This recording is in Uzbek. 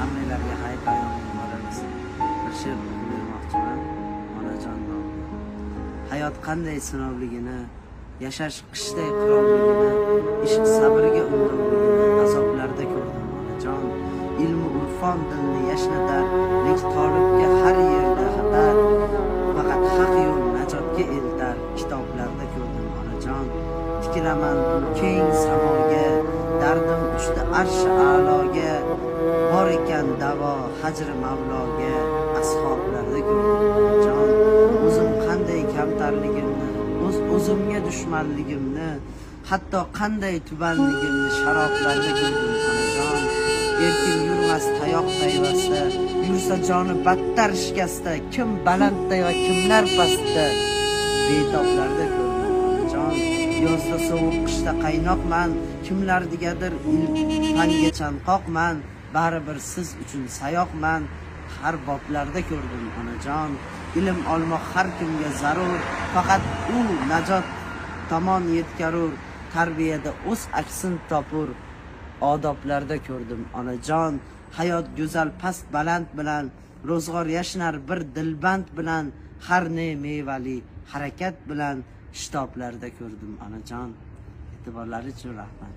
Hammalarga hayot boramiz. Bir she'r o'qib bermoqchiman. Onajon nomiga. Hayot qanday sinovligini, yashash qishday qirovligini, ishq sabrga undovligini azoblarda ko'rdim onajon. Ilmu urfon dilni yashnatar, lek tolibga har yerda xatar. Faqat haq yo'l najotga eltar, kitoblarda ko'rdim onajon. Tikilaman keng samoga, dardim uchdi arsh a'loga. Bor ekan davo hajri Mavloga, ashoblarda ko'rdim onajon. O'zim qanday kamtarligimni, o'zimga dushmanligimni, hatto qanday tubanligimni sharoblarda ko'rdim onajon. Erkin yurmas tayoq payvasta, yursa joni battar shikasta. Kim balandda va kimlar pastda, betoblarda ko'rdim onajon. Yozda sovuq, qishda qaynoqman, kimlardigadir ilfanga chanqoqman. Baribir siz uchun sayoqman, har boblarda ko'rdim onajon. Ilm olmoq har kimga zarur, faqat u najot tomon yetkarur. Tarbiyada o'z aksin topur, odoblarda ko'rdim onajon. Hayot go'zal past baland bilan, ro'zg'or yashnar bir dilband bilan. Har ne mevali harakat bilan, kitoblarda ko'rdim onajon. E'tiborlari uchun rahmat.